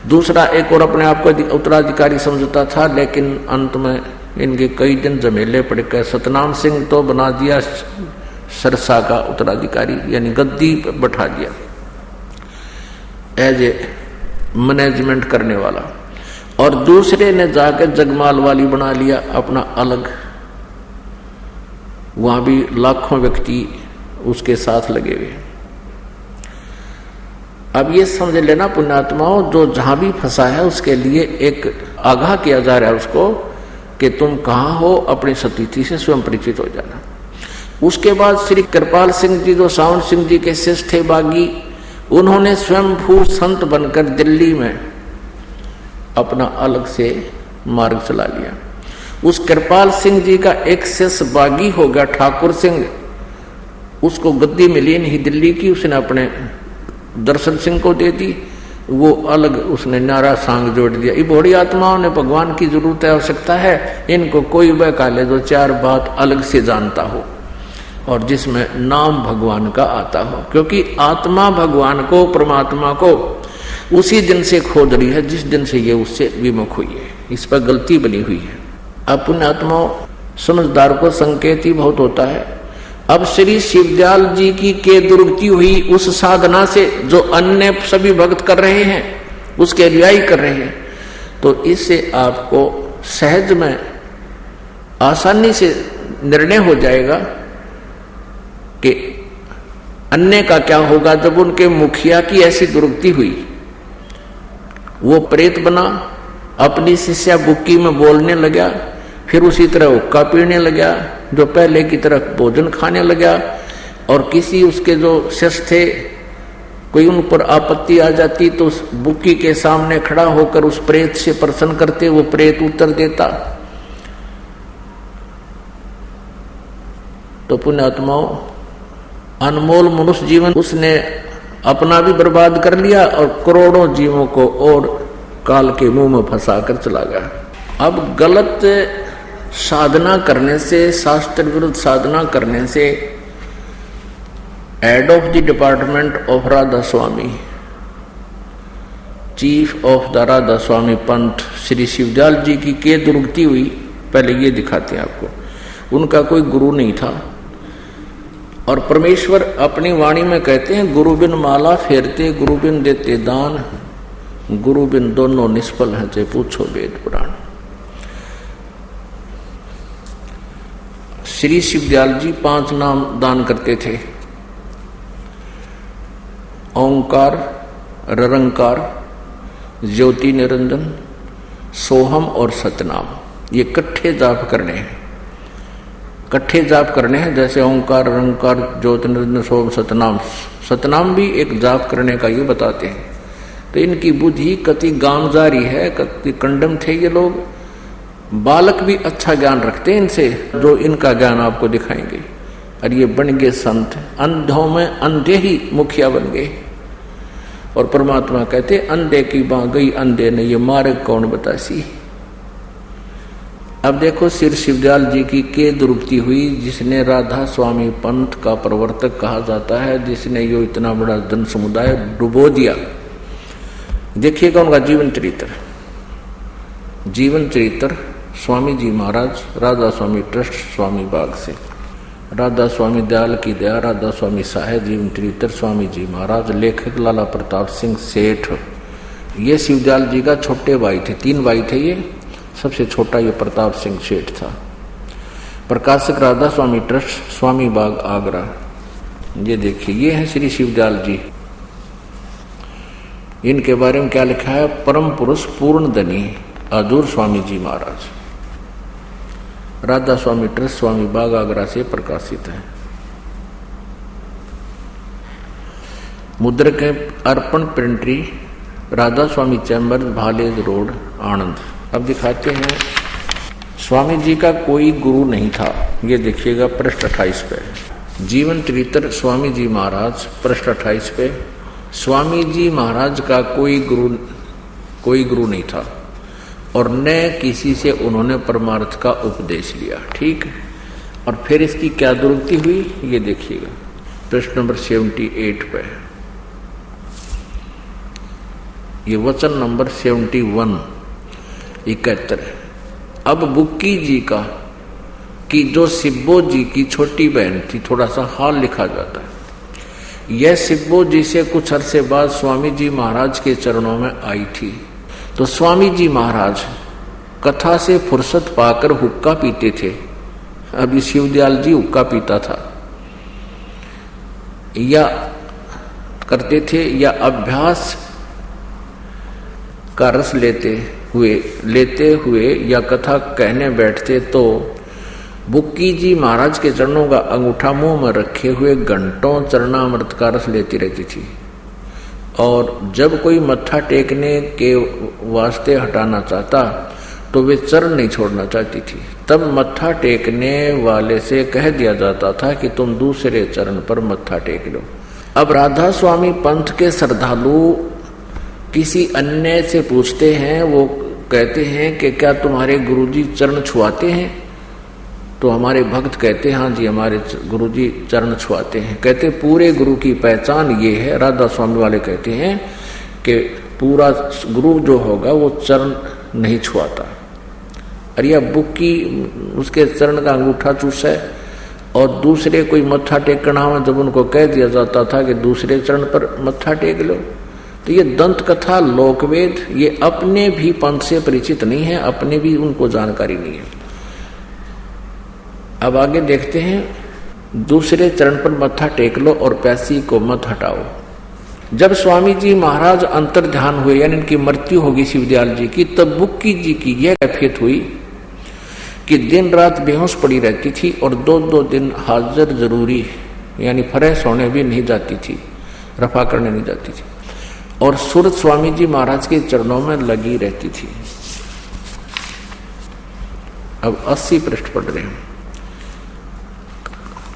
दूसरा एक और अपने आप को उत्तराधिकारी समझता था, लेकिन अंत में इनके कई दिन झमेले पड़ गए। सतनाम सिंह तो बना दिया सरसा का उत्तराधिकारी, यानी गद्दी बैठा दिया एज ए मैनेजमेंट करने वाला, और दूसरे ने जाकर जगमाल वाली बना लिया अपना अलग। वहां भी लाखों व्यक्ति उसके साथ लगे हुए। अब ये समझ लेना पुण्यात्माओं, जो जहां भी फंसा है उसके लिए एक आगाह किया जा रहा है उसको कि तुम कहां हो, अपनी स्थिति से स्वयं परिचित हो जाना। उसके बाद श्री कृपाल सिंह जी जो सावन सिंह जी के शिष्य थे बागी, उन्होंने स्वयंभू संत बनकर दिल्ली में अपना अलग से मार्ग चला लिया। उस कृपाल सिंह जी का एक शिष्य बागी हो गया ठाकुर सिंह, उसको गद्दी मिली नहीं दिल्ली की, उसने अपने दर्शन सिंह को दे दी, वो अलग उसने नारा सांग जोड़ दिया। ये बड़ी आत्माओं ने भगवान की जरूरत है, आवश्यकता है, इनको कोई बहका ले जो चार बात अलग से जानता हो और जिसमें नाम भगवान का आता हो, क्योंकि आत्मा भगवान को, परमात्मा को उसी दिन से खोज रही है जिस दिन से ये उससे विमुख हुई है। इस पर गलती बनी हुई है। अब पुण्यात्माओं, समझदार को संकेत ही बहुत होता है। अब श्री शिवदयाल जी की के दुर्गति हुई उस साधना से जो अन्य सभी भक्त कर रहे हैं, उसके रियाई कर रहे हैं, तो इससे आपको सहज में आसानी से निर्णय हो जाएगा कि अन्य का क्या होगा। जब उनके मुखिया की ऐसी दुर्गति हुई, वो प्रेत बना, अपनी शिष्या बुक्की में बोलने लगा, फिर उसी तरह हुक्का पीने लगा, जो पहले की तरह भोजन खाने लगा, और किसी उसके जो शिष्य थे कोई उन पर आपत्ति आ जाती तो उस बुक्की के सामने खड़ा होकर उस प्रेत से प्रश्न करते, वो प्रेत उत्तर देता। तो पुण्यात्माओं, अनमोल मनुष्य जीवन उसने अपना भी बर्बाद कर लिया और करोड़ों जीवों को और काल के मुंह में फंसा कर चला गया। अब गलत साधना करने से, शास्त्र विरुद्ध साधना करने से head of the department of Radha Swami, chief of the Radha Swami पंथ श्री शिवदयाल जी की के दुर्गति हुई। पहले ये दिखाते हैं आपको, उनका कोई गुरु नहीं था, और परमेश्वर अपनी वाणी में कहते हैं, गुरु बिन माला फेरते, गुरु बिन देते दान, गुरु बिन दोनों निष्फल हैं, चाहे पूछो वेद पुराण। श्री शिवदयाल जी 5 नाम दान करते थे, ओंकार, ररंकार, ज्योति निरंजन, सोहम और सतनाम। ये इकट्ठे जाप करने हैं, इकट्ठे जाप करने हैं, जैसे ओंकार, ररंकार, ज्योति निरंजन, सोहम, सतनाम। सतनाम भी एक जाप करने का ये बताते हैं। तो इनकी बुद्धि कति गामजारी है, कति कंडम थे ये लोग। बालक भी अच्छा ज्ञान रखते हैं इनसे, जो इनका ज्ञान आपको दिखाएंगे। और ये बन गए संत, अंधों में अंधे ही मुखिया बन गए। और परमात्मा कहते, अंधे की बाँ गई अंधे ने, ये मार्ग कौन बतासी। अब देखो श्री शिवदयाल जी की के दुर्गति हुई, जिसने राधा स्वामी पंथ का प्रवर्तक कहा जाता है, जिसने यो इतना बड़ा जन समुदाय डुबो दिया। देखिएगा उनका जीवन चरित्र। जीवन चरित्र स्वामी जी महाराज, राधा स्वामी ट्रस्ट, स्वामी बाग से, राधा स्वामी दयाल की दया, राधा स्वामी साहेब, जीवन चरित्र स्वामी जी महाराज। लेखक लाला प्रताप सिंह सेठ, ये शिवदयाल जी का छोटे भाई थे, 3 भाई थे ये, सबसे छोटा ये प्रताप सिंह सेठ था। प्रकाशक राधा स्वामी ट्रस्ट, स्वामी बाग, आगरा। ये देखिए, ये है श्री शिवदयाल जी। इनके बारे में क्या लिखा है, परम पुरुष पूर्ण धनी आजूर स्वामी जी महाराज, राधा स्वामी ट्रस्ट, स्वामी बाग, आगरा से प्रकाशित है। मुद्रक है अर्पण प्रिंटरी, राधा स्वामी चैम्बर, भालेज रोड, आनंद। अब दिखाते हैं, स्वामी जी का कोई गुरु नहीं था। ये देखिएगा पृष्ठ 28 पे, जीवन चरित्र स्वामी जी महाराज, पृष्ठ 28 पे। स्वामी जी महाराज का कोई गुरु नहीं था, और न किसी से उन्होंने परमार्थ का उपदेश लिया। ठीक, और फिर इसकी क्या दुर्गति हुई, ये देखिएगा पृष्ठ नंबर 78 पे। ये वचन नंबर 71 71। अब बुक्की जी का कि जो सिब्बो जी की छोटी बहन थी, थोड़ा सा हाल लिखा जाता है। यह सिब्बो जी से कुछ अरसे बाद स्वामी जी महाराज के चरणों में आई थी। तो स्वामी जी महाराज कथा से फुर्सत पाकर हुक्का पीते थे। अभी शिवदयाल जी हुक्का पीता था या करते थे, या अभ्यास का रस लेते हुए या कथा कहने बैठते तो बुक्की जी महाराज के चरणों का अंगूठा मुंह में रखे हुए घंटों चरणामृत का रस लेती रहती थी। और जब कोई मत्था टेकने के वास्ते हटाना चाहता तो वे चरण नहीं छोड़ना चाहती थी। तब मत्था टेकने वाले से कह दिया जाता था कि तुम दूसरे चरण पर मत्था टेक लो। अब राधा स्वामी पंथ के श्रद्धालु किसी अन्य से पूछते हैं, वो कहते हैं कि क्या तुम्हारे गुरुजी चरण छुआते हैं? तो हमारे भक्त कहते हैं हाँ जी हमारे गुरुजी चरण छुआते हैं। कहते पूरे गुरु की पहचान ये है। राधा स्वामी वाले कहते हैं कि पूरा गुरु जो होगा वो चरण नहीं छुआता। अरे या बुक्की उसके चरण का अंगूठा चूस है और दूसरे कोई मत्था टेकना में जब उनको कह दिया जाता था कि दूसरे चरण पर मत्था टेक लो, तो ये दंत कथा लोकवेद ये अपने भी पंथ से परिचित नहीं है, अपने भी उनको जानकारी नहीं है। अब आगे देखते हैं। दूसरे चरण पर मत्था टेक लो और प्यासी को मत हटाओ। जब स्वामी जी महाराज अंतर ध्यान हुए यानी इनकी मृत्यु होगी शिवदयाल जी की, तब बुक्की जी की यह कैफियत हुई कि दिन रात बेहोश पड़ी रहती थी और 2-2 दिन हाजिर जरूरी यानी फ्रेश होने भी नहीं जाती थी, रफा करने नहीं जाती थी, और सूरत स्वामी जी महाराज के चरणों में लगी रहती थी। अब 80 पृष्ठ पढ़ रहे हैं।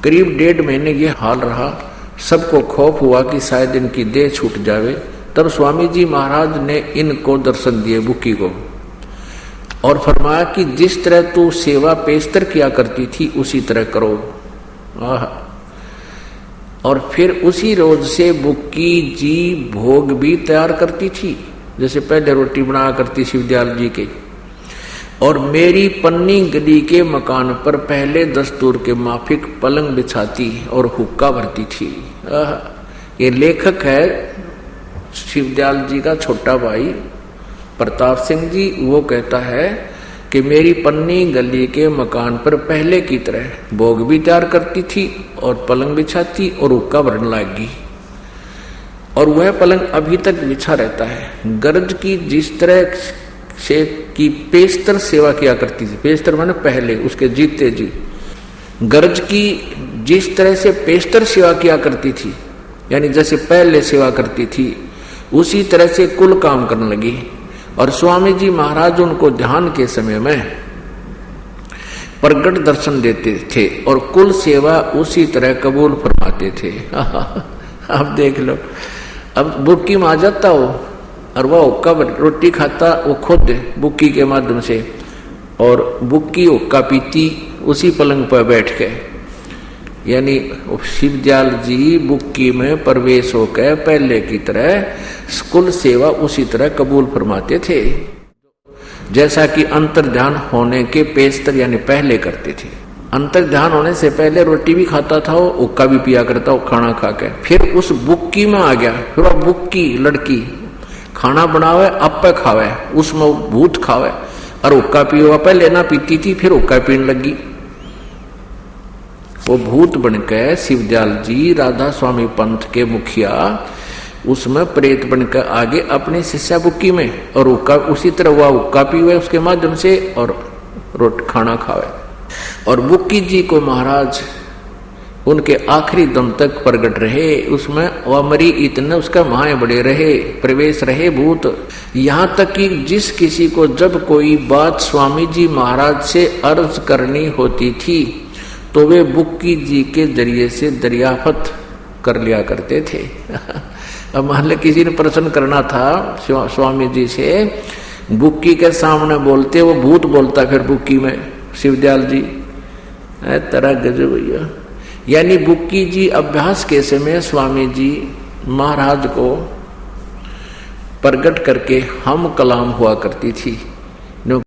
करीब 1.5 महीने ये हाल रहा। सबको खौफ हुआ कि शायद इनकी देह छूट जावे। तब स्वामी जी महाराज ने इनको दर्शन दिए बुक्की को और फरमाया कि जिस तरह तू सेवा पेशतर किया करती थी उसी तरह करो। और फिर उसी रोज से बुक्की जी भोग भी तैयार करती थी, जैसे पहले रोटी बनाया करती शिवदयाल जी के। और मेरी पन्नी गली के मकान पर पहले दस्तूर के माफिक पलंग बिछाती और हुक्का भरती थी। ये लेखक है शिवदयाल जी का छोटा भाई प्रताप सिंह जी। वो कहता है कि मेरी पन्नी गली के मकान पर पहले की तरह भोग भी तैयार करती थी और पलंग बिछाती और हुक्का भरने लगी, और वह पलंग अभी तक बिछा रहता है। गर्ज की जिस तरह से की पेशतर सेवा किया करती थी, पेशतर माने पहले उसके जीते जी, गर्ज की जिस तरह से पेशतर सेवा किया करती थी यानी जैसे पहले सेवा करती थी, उसी तरह से कुल काम करने लगी। और स्वामी जी महाराज उनको ध्यान के समय में प्रगट दर्शन देते थे और कुल सेवा उसी तरह कबूल फरमाते थे। अब देख लो, अब बुक्की में आ जाता हो और वह हुक्का रोटी खाता वो खुद बुक्की के माध्यम से, और बुक्की हुक्का पीती उसी पलंग पर बैठ के। यानी शिवदयाल जी बुक्की में प्रवेश होकर पहले की तरह कुल सेवा उसी तरह कबूल फरमाते थे, जैसा कि अंतर ध्यान होने के पेशतर यानी पहले करते थे। अंतर ध्यान होने से पहले रोटी भी खाता था, वो हुक्का भी पिया करता वो खाना खा के। फिर उस बुक्की में आ गया, फिर वह बुक्की लड़की खाना बनावे अब पे खावे, उसमें भूत खावे और हुक्का पियो। पहले ना पीती थी फिर हुक्का पीने लगी। वो भूत बनकर शिवदयाल जी राधा स्वामी पंथ के मुखिया उसमें प्रेत बनकर आगे अपने शिष्या बुक्की में, और हुक्का उसी तरह हुआ हुक्का पीवे उसके माध्यम से और खाना खावे। और बुक्की जी को महाराज उनके आखिरी दम तक प्रगट रहे, उसमें अमरी इतने उसका माए बड़े रहे, प्रवेश रहे भूत। यहाँ तक कि जिस किसी को जब कोई बात स्वामी जी महाराज से अर्ज करनी होती थी तो वे बुक्की जी के जरिए से दरियाफत कर लिया करते थे। अब मान लो किसी ने प्रश्न करना था स्वामी जी से, बुक्की के सामने बोलते, वो भूत बोलता फिर बुक्की में शिवदयाल जी तरह गजब भैया। यानी बुक्की जी अभ्यास के समय स्वामी जी महाराज को प्रकट करके हम कलाम हुआ करती थी।